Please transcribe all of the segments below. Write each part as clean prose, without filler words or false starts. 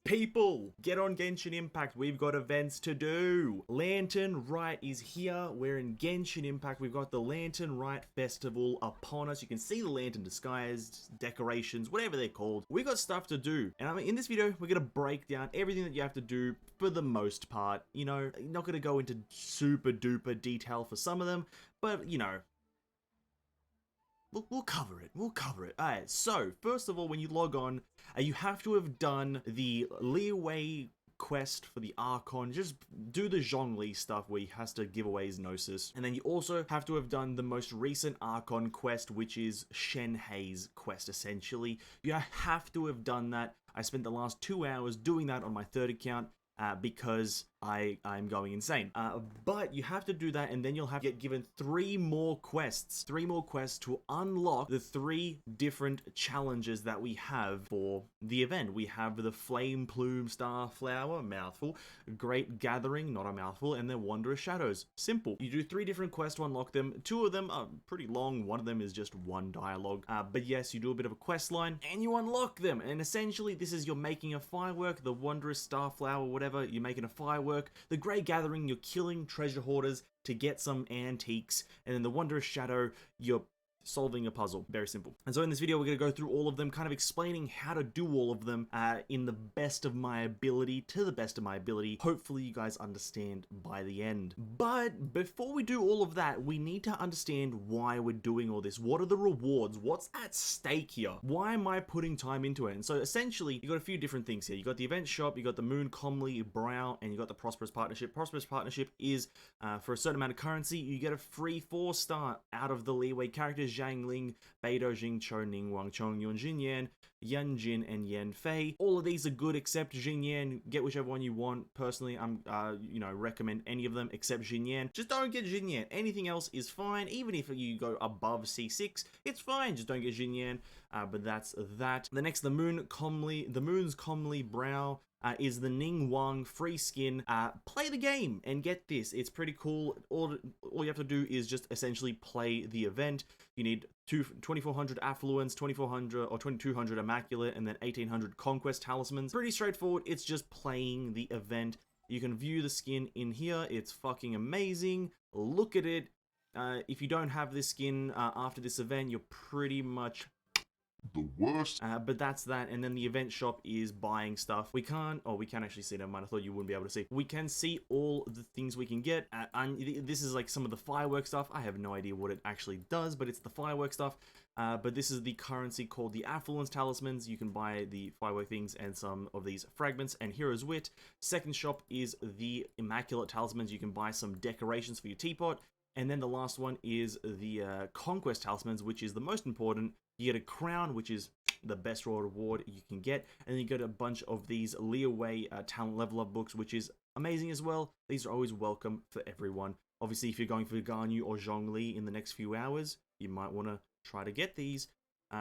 People, get on Genshin Impact. We've got events to do. Lantern Rite is here. We're in Genshin Impact. We've got the Lantern Rite Festival upon us. You can see the lantern disguised, decorations, whatever they're called. We've got stuff to do. And I mean, in this video, we're going to break down everything that you have to do for the most part. You know, not going to go into super duper detail for some of them, but you know, We'll cover it. We'll cover it. Alright, so, first of all, when you log on, you have to have done the Leeway quest for the Archon. Just do the Zhongli stuff where he has to give away his Gnosis. And then you also have to have done the most recent Archon quest, which is Shenhei's quest, essentially. You have to have done that. I spent the last 2 hours doing that on my third account. Because I'm going insane. But you have to do that, and then you'll have to get given 3 more quests. 3 more quests to unlock the 3 different challenges that we have for the event. We have the Flame Plume Starflower, mouthful, Great Gathering, not a mouthful, and then Wondrous Shadows. Simple. You do 3 different quests to unlock them. 2 of them are pretty long. 1 of them is just 1 dialogue. But yes, you do a bit of a quest line, and you unlock them. And essentially, this is you're making a firework, the Wondrous Starflower, whatever. You're making a firework. The Great Gathering, you're killing treasure hoarders to get some antiques. And then the Wondrous Shadow, you're solving a puzzle. Very simple. And so in this video, we're going to go through all of them, kind of explaining how to do all of them in the best of my ability, to the best of my ability. Hopefully you guys understand by the end. But before we do all of that, we need to understand why we're doing all this. What are the rewards? What's at stake here? Why am I putting time into it? And so essentially, you got a few different things here. You got the event shop, you got the Moon Comley Brow, and you got the Prosperous Partnership. Prosperous Partnership is for a certain amount of currency, you get a free 4-star out of the Leeway characters. Zhang Ling, Beidou, Jing Cho, Ning Wang Chong, Yun Jin Yan, Yan Jin, and Yan Fei. All of these are good except Jin Yan. Get whichever one you want. Personally, I'm recommend any of them except Jin Yan. Just don't get Jin Yan. Anything else is fine. Even if you go above C6, it's fine. Just don't get Jin Yan. But that's that. The next, the Moon's Comley Brow. Is the Ning Wang free skin. Play the game and get this. It's pretty cool. All you have to do is just essentially play the event. You need 2400 Affluence, 2400 or 2200 Immaculate, and then 1800 Conquest Talismans. Pretty straightforward. It's just playing the event. You can view the skin in here. It's fucking amazing. Look at it. If you don't have this skin after this event, you're pretty much the worst. But that's that, and then the event shop is buying stuff. We can actually see them. I thought you wouldn't be able to see. We can see all the things we can get. This is like some of the firework stuff. I have no idea what it actually does, but it's the firework stuff. But this is the currency called the Affluence Talismans. You can buy the firework things and some of these fragments and Hero's Wit. Second shop is the Immaculate Talismans. You can buy some decorations for your teapot. And then the last one is the Conquest Talismans, which is the most important. You get a crown, which is the best reward you can get. And then you get a bunch of these Leeway talent level up books, which is amazing as well. These are always welcome for everyone. Obviously, if you're going for Ganyu or Zhongli in the next few hours, you might want to try to get these.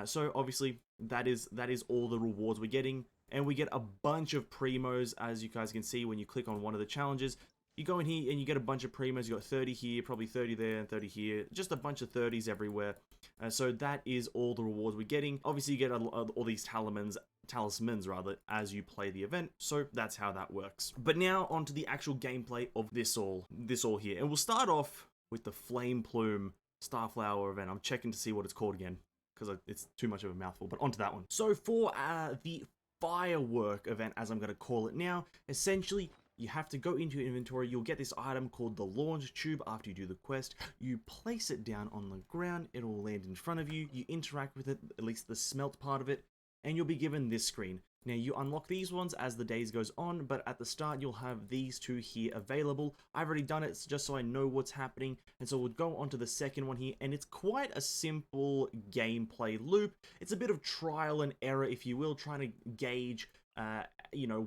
So obviously, that is all the rewards we're getting. And we get a bunch of primos, as you guys can see when you click on one of the challenges. You go in here and you get a bunch of primos. You got 30 here, probably 30 there, and 30 here. Just a bunch of 30s everywhere. So that is all the rewards we're getting. Obviously, you get all these talismans rather, as you play the event. So that's how that works. But now onto the actual gameplay of this all here, and we'll start off with the Flame Plume Starflower event. I'm checking to see what it's called again because it's too much of a mouthful. But onto that one. So for the firework event, as I'm going to call it now, essentially, you have to go into your inventory. You'll get this item called the launch tube after you do the quest. You place it down on the ground. It will land in front of you. You interact with it, at least the smelt part of it, and you'll be given this screen. Now, you unlock these ones as the days goes on, but at the start, you'll have these 2 here available. I've already done it just so I know what's happening, and so we'll go on to the second one here, and it's quite a simple gameplay loop. It's a bit of trial and error, if you will, trying to gauge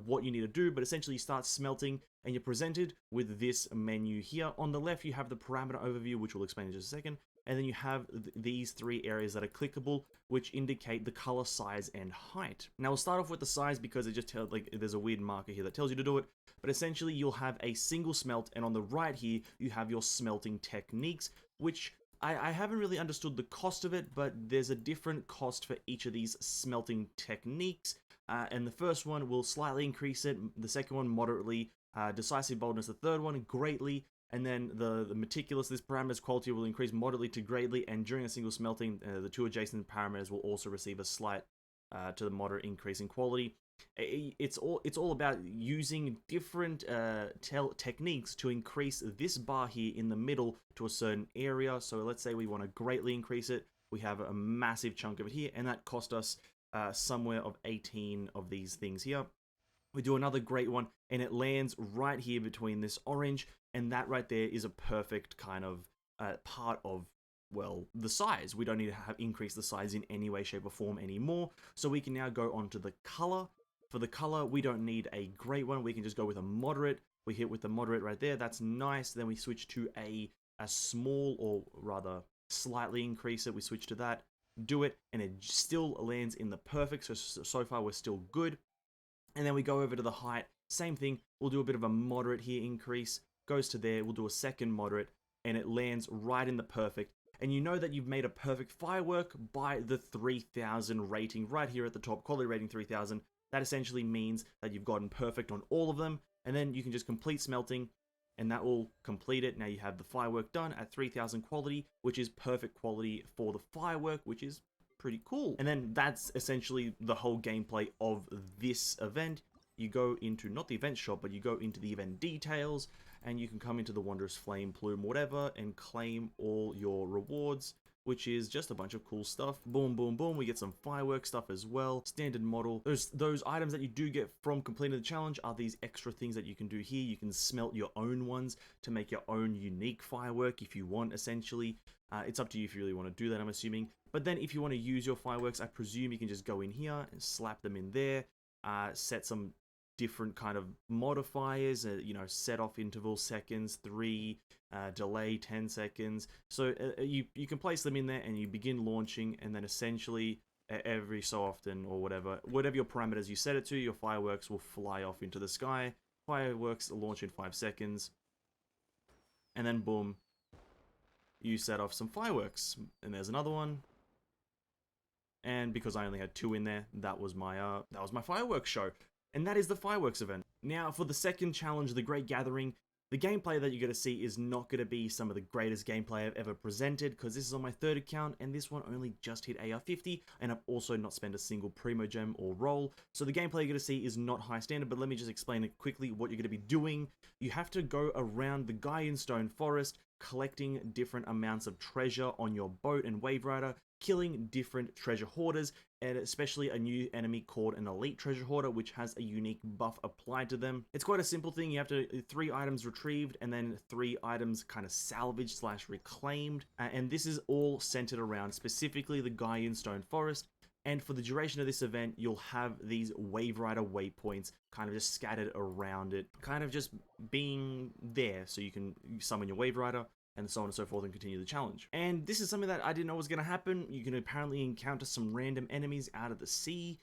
what you need to do, but essentially you start smelting and you're presented with this menu here. On the left, you have the parameter overview, which we'll explain in just a second, and then you have these 3 areas that are clickable, which indicate the color, size, and height. Now we'll start off with the size because it just tells, like, there's a weird marker here that tells you to do it, but essentially you'll have a single smelt, and on the right here, you have your smelting techniques, which I haven't really understood the cost of it, but there's a different cost for each of these smelting techniques. And the first one will slightly increase it, the second one moderately, decisive boldness the third one greatly, and then the meticulous, this parameter's quality will increase moderately to greatly, and during a single smelting, the two adjacent parameters will also receive a slight to the moderate increase in quality. It's all about using different techniques to increase this bar here in the middle to a certain area. So let's say we want to greatly increase it. We have a massive chunk of it here, and that cost us somewhere of 18 of these things here. We do another great one, and it lands right here between this orange, and that right there is a perfect kind of part of, well, the size. We don't need to have increase the size in any way, shape, or form anymore. So we can now go on to the color. For the color, we don't need a great one. We can just go with a moderate. We hit with the moderate right there. That's nice. Then we switch to a small, or rather slightly increase it. We switch to that, do it, and it still lands in the perfect. So far we're still good. And then we go over to the height. Same thing. We'll do a bit of a moderate here increase. Goes to there. We'll do a second moderate, and it lands right in the perfect. And you know that you've made a perfect firework by the 3000 rating right here at the top. Quality rating 3000. That essentially means that you've gotten perfect on all of them. And then you can just complete smelting, and that will complete it. Now you have the firework done at 3000 quality, which is perfect quality for the firework, which is pretty cool. And then that's essentially the whole gameplay of this event. You go into, not the event shop, but you go into the event details, and you can come into the Wondrous Flame Plume, whatever, and claim all your rewards, which is just a bunch of cool stuff. Boom, boom, boom. We get some firework stuff as well. Standard model. Those items that you do get from completing the challenge are these extra things that you can do here. You can smelt your own ones to make your own unique firework if you want, essentially. It's up to you if you really want to do that, I'm assuming. But then if you want to use your fireworks, I presume you can just go in here and slap them in there. Set some different kind of modifiers, you know, set off interval seconds, 3, delay 10 seconds. So you can place them in there, and you begin launching, and then essentially every so often, or whatever your parameters you set it to, your fireworks will fly off into the sky. Fireworks launch in 5 seconds, and then boom, you set off some fireworks, and there's another one. And because I only had 2 in there, that was my fireworks show. And that is the fireworks event. Now, for the second challenge, the Great Gathering, the gameplay that you're going to see is not going to be some of the greatest gameplay I've ever presented, because this is on my 3rd account, and this one only just hit AR50, and I've also not spent a single Primo Gem or roll. So the gameplay you're going to see is not high standard, but let me just explain it quickly what you're going to be doing. You have to go around the Gaianstone Forest, collecting different amounts of treasure on your boat and Wave Rider, killing different treasure hoarders, and especially a new enemy called an elite treasure hoarder, which has a unique buff applied to them. It's quite a simple thing. You have to 3 items retrieved, and then 3 items kind of salvaged / reclaimed, and this is all centered around specifically the Gaianstone Forest. And for the duration of this event, you'll have these Wave Rider waypoints kind of just scattered around it, kind of just being there, so you can summon your Wave Rider, and so on and so forth, and continue the challenge. And this is something that I didn't know was going to happen. You can apparently encounter some random enemies out of the sea.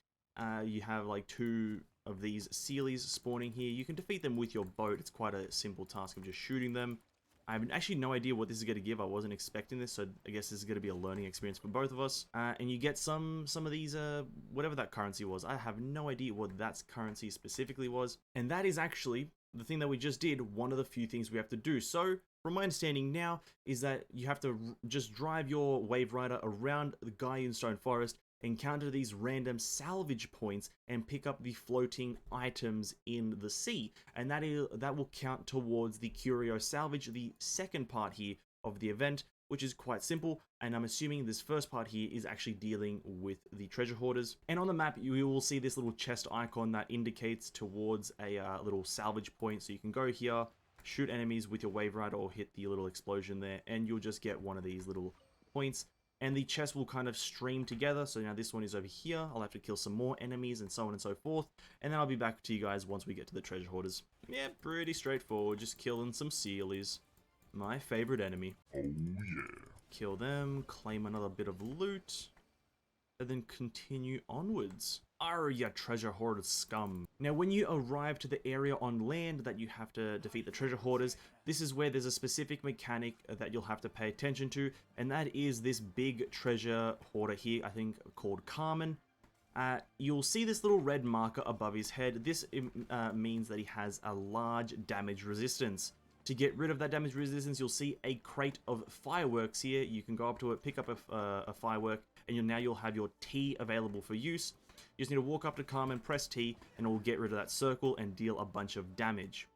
You have like 2 of these Sealies spawning here. You can defeat them with your boat. It's quite a simple task of just shooting them. I have actually no idea what this is going to give. I wasn't expecting this, so I guess this is going to be a learning experience for both of us. And you get some of these, whatever that currency was. I have no idea what that currency specifically was. And that is actually the thing that we just did, one of the few things we have to do. So, from my understanding now, is that you have to just drive your Wave Rider around the Gaianstone Forest, encounter these random salvage points, and pick up the floating items in the sea. And that will count towards the Curio Salvage, the second part here of the event, which is quite simple. And I'm assuming this first part here is actually dealing with the treasure hoarders. And on the map, you will see this little chest icon that indicates towards a little salvage point. So you can go here, shoot enemies with your Wave Rider, or hit the little explosion there, and you'll just get one of these little points. And the chests will kind of stream together. So now this one is over here. I'll have to kill some more enemies, and so on and so forth. And then I'll be back to you guys once we get to the treasure hoarders. Yeah, pretty straightforward. Just killing some Sealies. My favorite enemy. Oh yeah. Kill them, claim another bit of loot, and then continue onwards. Arr, ya treasure hoarder scum. Now, when you arrive to the area on land that you have to defeat the treasure hoarders, this is where there's a specific mechanic that you'll have to pay attention to, and that is this big treasure hoarder here, I think called Carmen. you'll see this little red marker above his head. This means that he has a large damage resistance. To get rid of that damage resistance, you'll see a crate of fireworks here. You can go up to it, pick up a firework, and you'll have your T available for use. You just need to walk up to Carmen, press T, and it will get rid of that circle and deal a bunch of damage.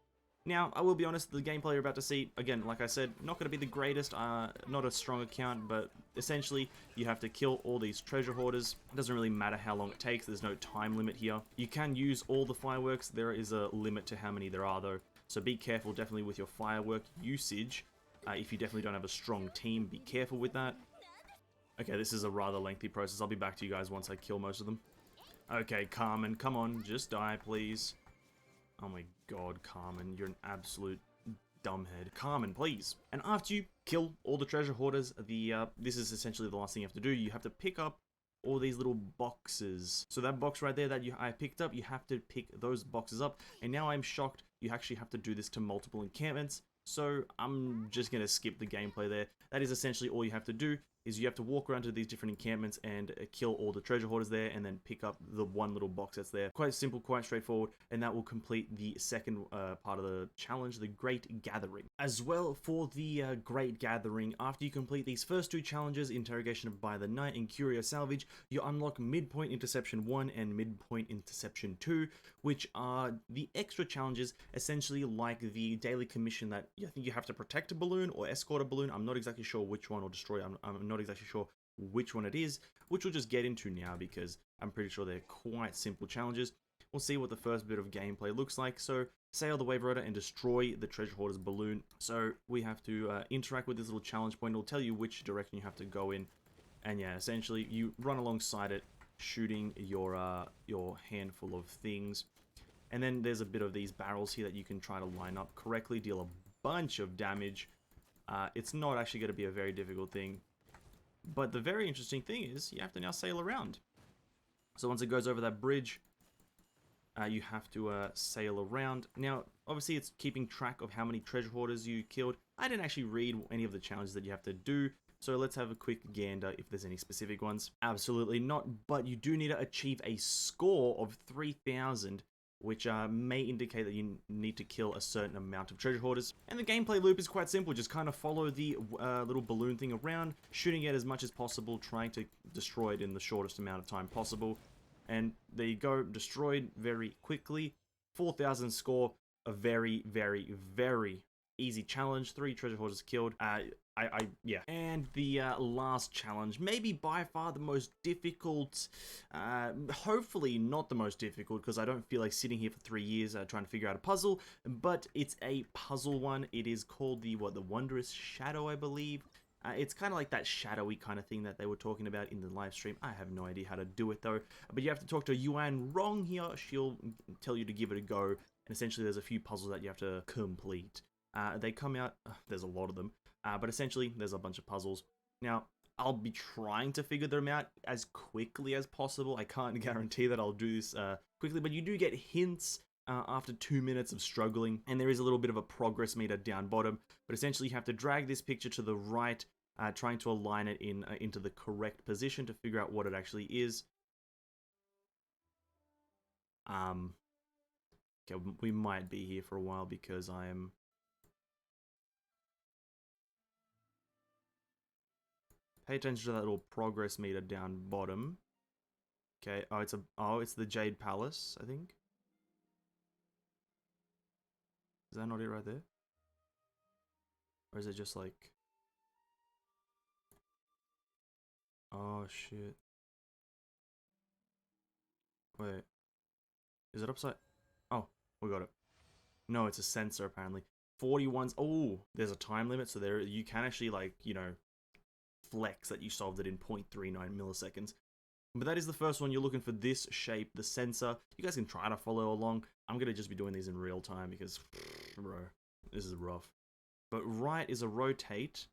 Now, I will be honest, the gameplay you're about to see, again, like I said, not going to be the greatest, not a strong account, but essentially, you have to kill all these treasure hoarders. It doesn't really matter how long it takes, there's no time limit here. You can use all the fireworks, there is a limit to how many there are though, so be careful definitely with your firework usage. If you definitely don't have a strong team, be careful with that. Okay, this is a rather lengthy process, I'll be back to you guys once I kill most of them. Okay, Carmen, come on, just die, please. Oh my god, Carmen, you're an absolute dumbhead. Carmen, please. And after you kill all the treasure hoarders, this is essentially the last thing you have to do. You have to pick up all these little boxes. So that box right there that I picked up, you have to pick those boxes up. And now I'm shocked you actually have to do this to multiple encampments. So I'm just going to skip the gameplay there. That is essentially all you have to do, is you have to walk around to these different encampments and kill all the treasure hoarders there, and then pick up the one little box that's there. Quite simple, quite straightforward, and that will complete the second part of the challenge, the Great Gathering. As well, for the Great Gathering, after you complete these first two challenges, Interrogation by the Night and Curio Salvage, you unlock Midpoint Interception 1 and Midpoint Interception 2, which are the extra challenges, essentially like the daily commission that I think you have to protect a balloon or escort a balloon. I'm not exactly sure which one, or destroy. I'm not exactly sure which one it is, which we'll just get into now because I'm pretty sure they're quite simple challenges. We'll see what the first bit of gameplay looks like. So, sail the Wave Rider and destroy the treasure hoarder's balloon. So, we have to interact with this little challenge point. It'll tell you which direction you have to go in. And yeah, essentially, you run alongside it, shooting your handful of things. And then there's a bit of these barrels here that you can try to line up correctly, deal a bunch of damage. It's not actually going to be a very difficult thing. But the very interesting thing is, you have to now sail around. So once it goes over that bridge, you have to sail around. Now, obviously it's keeping track of how many treasure hoarders you killed. I didn't actually read any of the challenges that you have to do, so let's have a quick gander if there's any specific ones. Absolutely not, but you do need to achieve a score of 3,000, which may indicate that you need to kill a certain amount of treasure hoarders. And the gameplay loop is quite simple, just kind of follow the little balloon thing around, shooting it as much as possible, trying to destroy it in the shortest amount of time possible. And there you go, destroyed very quickly. 4,000 score, a very, very, very easy challenge. 3 treasure hoarders killed. Yeah. And the last challenge, maybe by far the most difficult, hopefully not the most difficult, because I don't feel like sitting here for 3 years trying to figure out a puzzle, but it's a puzzle one. It is called the Wondrous Shadow, I believe. It's kind of like that shadowy kind of thing that they were talking about in the live stream. I have no idea how to do it though, but you have to talk to Yuan Rong here. She'll tell you to give it a go, and essentially there's a few puzzles that you have to complete. They come out, there's a lot of them, but essentially there's a bunch of puzzles. Now, I'll be trying to figure them out as quickly as possible. I can't guarantee that I'll do this quickly, but you do get hints after 2 minutes of struggling, and there is a little bit of a progress meter down bottom, but essentially you have to drag this picture to the right, trying to align it into the correct position to figure out what it actually is. Okay, we might be here for a while because I am... Pay attention to that little progress meter down bottom. Okay, it's the Jade Palace, I think. Is that not it right there? Or is it just like... Oh shit. Wait. Is it upside? Oh, we got it. No, it's a sensor apparently. 41's... Oh, there's a time limit, so there you can actually, like, you know, flex that you solved it in 0.39 milliseconds. But that is the first one. You're looking for this shape, the sensor. You guys can try to follow along. I'm gonna just be doing these in real time because, bro, this is rough. But right is a rotate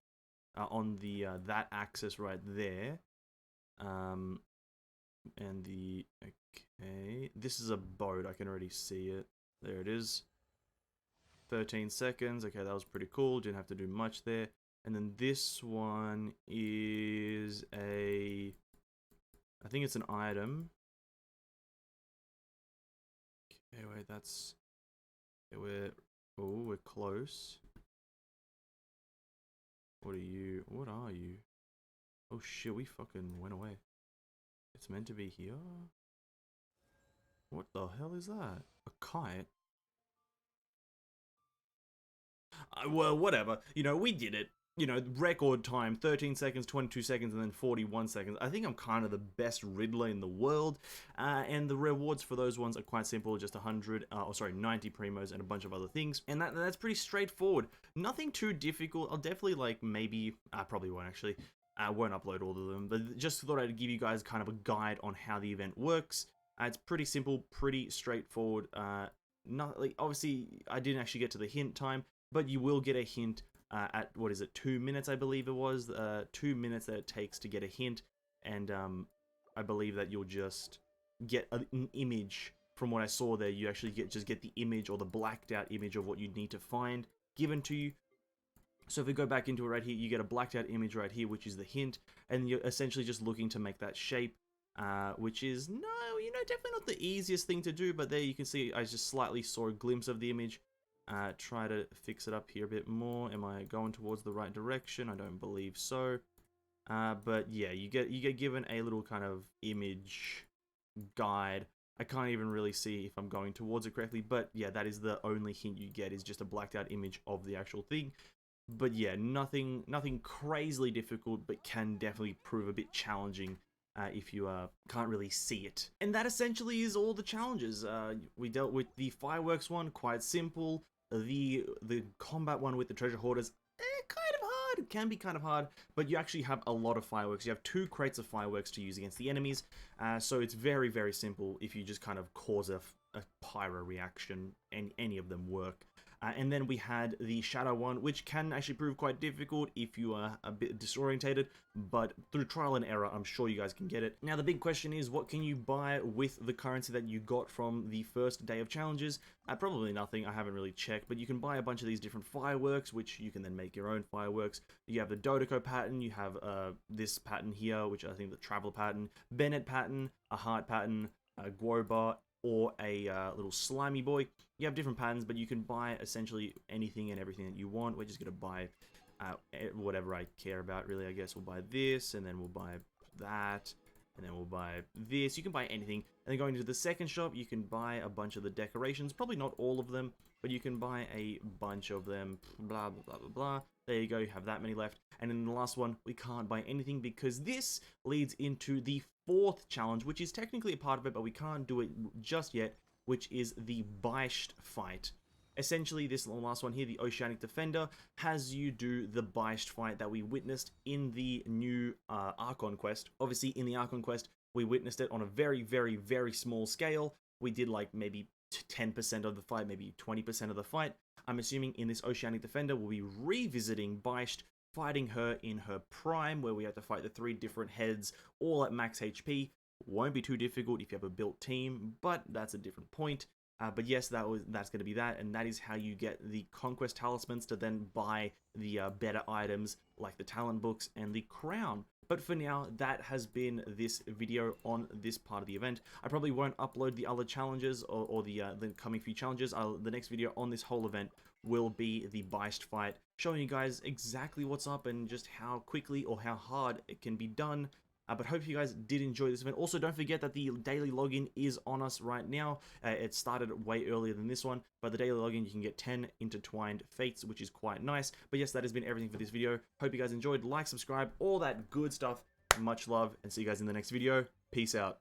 on the that axis right there. And the... Okay, this is a boat. I can already see it. There it is. 13 seconds. Okay, that was pretty cool. Didn't have to do much there. And then this one is a... I think it's an item. Okay, wait, that's... Okay, we're close. What are you? What are you? Oh shit, we fucking went away. It's meant to be here? What the hell is that? A kite? Well, whatever. You know, we did it. You know, record time, 13 seconds, 22 seconds, and then 41 seconds. I think I'm kind of the best Riddler in the world. And the rewards for those ones are quite simple, just 90 primos and a bunch of other things. And that's pretty straightforward. Nothing too difficult. I'll definitely, like, maybe, I probably won't actually. I won't upload all of them, but just thought I'd give you guys kind of a guide on how the event works. It's pretty simple, pretty straightforward. Not, like, obviously, I didn't actually get to the hint time, but you will get a hint at, what is it, 2 minutes, I believe it was, 2 minutes that it takes to get a hint, and I believe that you'll just get an image. From what I saw there, you actually just get the image, or the blacked out image of what you need to find given to you. So if we go back into it right here, you get a blacked out image right here, which is the hint, and you're essentially just looking to make that shape, which is, definitely not the easiest thing to do, but there you can see I just slightly saw a glimpse of the image. Try to fix it up here a bit more. Am I going towards the right direction? I don't believe so. But yeah, you get given a little kind of image guide. I can't even really see if I'm going towards it correctly, but yeah, that is the only hint you get, is just a blacked out image of the actual thing. But yeah, nothing crazily difficult, but can definitely prove a bit challenging if you can't really see it. And that essentially is all the challenges. We dealt with the fireworks one, quite simple. The combat one with the treasure hoarders, kind of hard. It can be kind of hard, but you actually have a lot of fireworks. You have 2 crates of fireworks to use against the enemies, so it's very, very simple if you just kind of cause a pyro reaction, and any of them work. And then we had the shadow one, which can actually prove quite difficult if you are a bit disorientated, but through trial and error, I'm sure you guys can get it. Now, the big question is, what can you buy with the currency that you got from the first day of challenges? Probably nothing, I haven't really checked, but you can buy a bunch of these different fireworks, which you can then make your own fireworks. You have the Dodoko pattern, you have this pattern here, which I think the travel pattern, Bennett pattern, a heart pattern, a Guoba, or a little slimy boy. You have different patterns, but you can buy essentially anything and everything that you want. We're just going to buy whatever I care about, really, I guess. We'll buy this, and then we'll buy that, and then we'll buy this. You can buy anything. And then going to the second shop, you can buy a bunch of the decorations. Probably not all of them, but you can buy a bunch of them. Blah, blah, blah, blah, blah. There you go, you have that many left. And in the last one, we can't buy anything because this leads into the 4th challenge, which is technically a part of it, but we can't do it just yet, which is the Beisht fight. Essentially, this last one here, the Oceanic Defender, has you do the Beisht fight that we witnessed in the new Archon quest. Obviously, in the Archon quest, we witnessed it on a very, very, very small scale. We did like maybe 10% of the fight, maybe 20% of the fight. I'm assuming in this Oceanic Defender, we'll be revisiting Beisht, fighting her in her prime, where we have to fight the 3 different heads, all at max HP. Won't be too difficult if you have a built team, but that's a different point. But yes, that's going to be that, and that is how you get the Conquest Talismans to then buy the better items, like the Talent Books and the Crown. But for now, that has been this video on this part of the event. I probably won't upload the other challenges or the coming few challenges. The next video on this whole event will be the Beisht fight, showing you guys exactly what's up and just how quickly or how hard it can be done. But hope you guys did enjoy this event. Also, don't forget that the daily login is on us right now. It started way earlier than this one, but the daily login, you can get 10 intertwined fates, which is quite nice. But yes, that has been everything for this video. Hope you guys enjoyed. Like, subscribe, all that good stuff. Much love, and see you guys in the next video. Peace out.